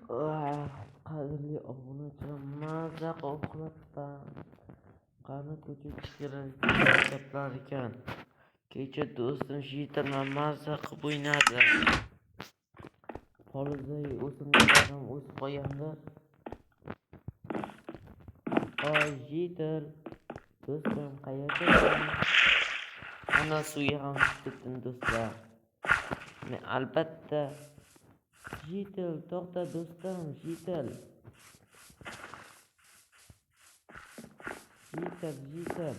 Ah, qadrli obunachilar, maza uxlatdan qani ko'cha chiqarayotgan ekan. Kecha do'stim Shitirman maza qilib o'ynadi. Polizay o'simliklar ham o'sib qolganda. Oy Shitir, do'stim qayerdasan? Ana suvga ham tushdim do'stlar. Men albatta Shitir, to'xta do'stim, Shitir. Shitir.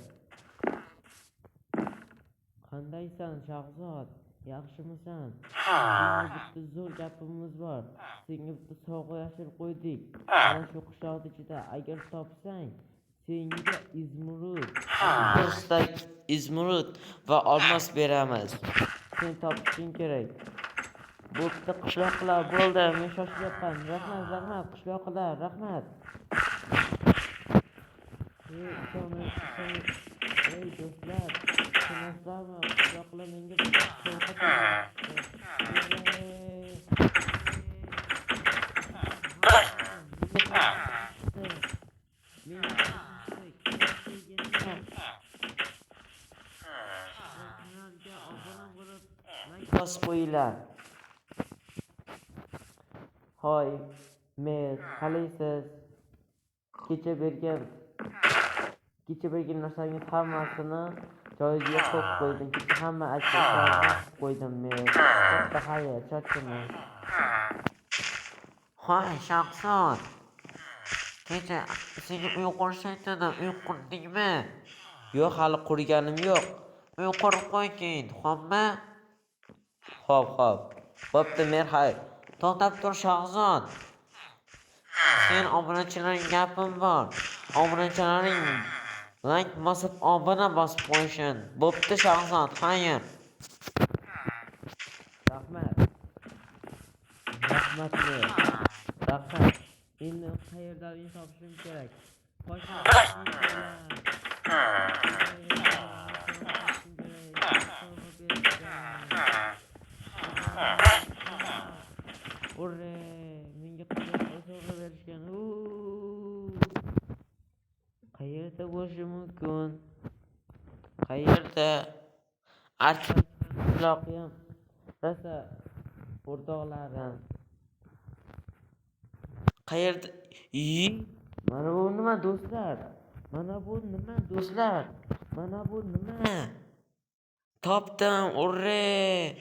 Qandaysan Shahzod? Yaxshimisan? Senga bitta zo'r gapimiz bor. Senga bitta sovg'a yashirib qo'ydik. Mana shu qishloq ichida agar topsang, senga izmurud va olmos beramiz. Sen topishing kerak. Bo'pti qishloqlar, bo'ldi. Men shoshilyapman. Rahmat, qishloqlar, rahmat. Ey do'stlar, tushunasizlarmi? Qishloqlar menga bosib qo'yinglar. Hoy, men qalaysiz? Kecha bergan narsangiz hammasini joyiga qo'yib qo'ydim. Kecha hamma aytganlarini qo'ydim men. Katta xayr, cho'chimi. Hoy, Shahzod. Kecha senga uy qurish aytdim. Uy qurdingmi? Yo'q, hali qurganim yo'q. Uy qurib qo'ygin, xo'pmi? Xo'p. Bo'pti, mer xayr. To'xtab tur, Shahzod. Sen obunachilaring gapim bor. Obunachilaring like bosib obuna bosib qo'yishin. Bo'pti, Shahzod, xayr. Rahmat. Endi qayerdan uy topishim kerak? Urre, menga sovg'a berishgan. Qayerda bo'lishi mumkin? Qayerda? Archaqloqim. Rosa o'rtoqlarim. Qayerda? Mana bu nima do'stlar? Mana bu nima? Topdim, urre!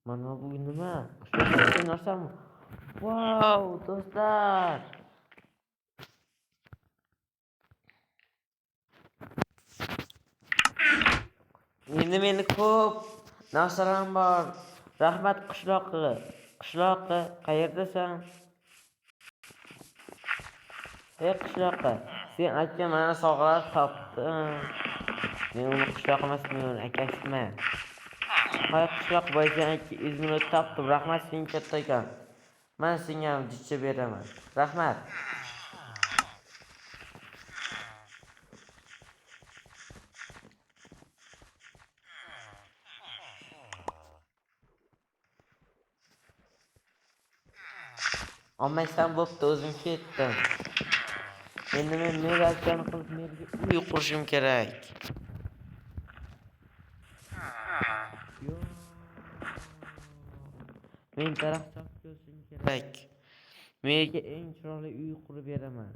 Mana bu nima? Qishloqda narsam. Wow, do'stlar! Endi meni ko'p narsalarim bor. Rahmat qishloqi, qayerdasan? Ey qishloqi, sen aytgan mana sovg'alar topdim. Men uni qishloq emasman, akasiman. Hoy qishloq boysan, izmini topdim. Rahmat senga kattakon. Men senga ham jichcha beraman. Rahmat. Olmaysan bo'pti, o'zim ketdim. Endi men merachani qilib merga uy qurishim kerak. Men daraxt chopishim kerak. Menga eng chiroyli uy qurib beraman.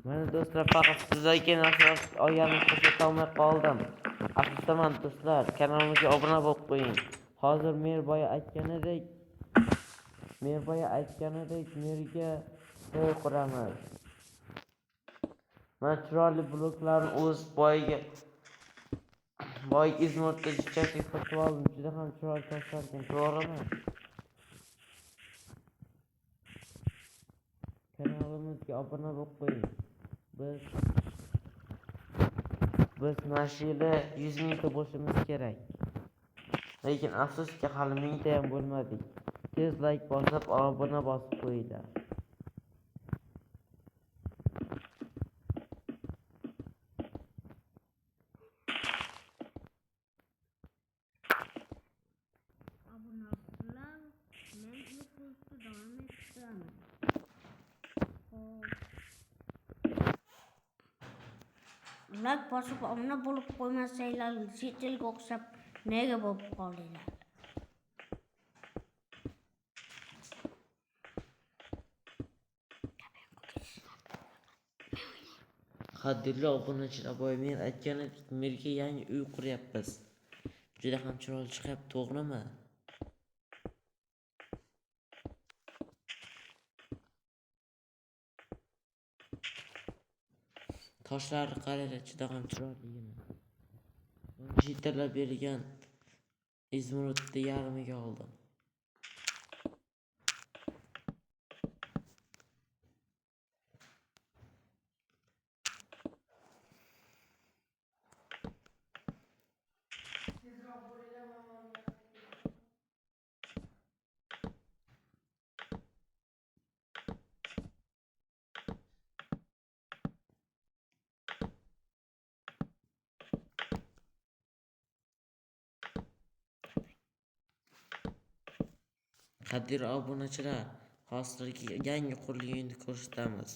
Mana do'stlar, faqat sizlarga narsa oyamni ko'rsatolmay qoldim. Afsusdaman do'stlar, kanalimizga obuna bo'lib qo'ying. Hozir mer boya aytganidek merga to'y quramiz. Mana chiroyli bloklarni o'z boyiga izmurtda jichchasi sotib oldim. Juda ham chiroyli toshlarkan, to'g'rimi? Kanalimizga obuna bo'lib qo'ying. Biz mashina 100 mingta bo'lishimiz kerak. Lekin afsuski hali mingta ham bo'lmadik. Tez like bosib, obuna bosib qo'yinglar. Obunachilar, men YouTube'da davom etiraman. Like bosib obuna bo'lib qo'ymasanglar, chet elga o'xshab nega bo'lib qoldinglar? Qadrli obunachilar, boya men aytganidek, merga yangi uy quryapmiz. Juda ham chiroyli chiqyapti, to'g'rimi? Toshlari qaranglar, juda ham chiroyligini. Jitalab bergan izmirudni yarmiga oldim. Qadrli obunachilar, hozirgi yangi qurilgan uyni ko'rsatamiz.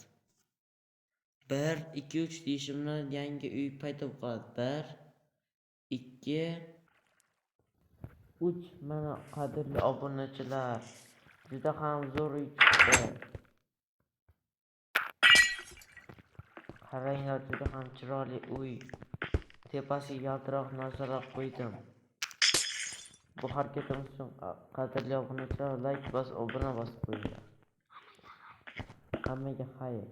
1, 2, 3 deyishim bilan yangi uy paydo bo'ladi. 1, 2, 3. Mana qadrli obunachilar, juda ham zo'r uy chiqdi. Qaranglar, juda ham chiroyli uy. Tepasiga yaltiroq narsalar qo'ydim. Bu harakatimiz uchun qadrli obunachilar, like bosib, obuna bosib qo'yinglar. Hammaga xayr.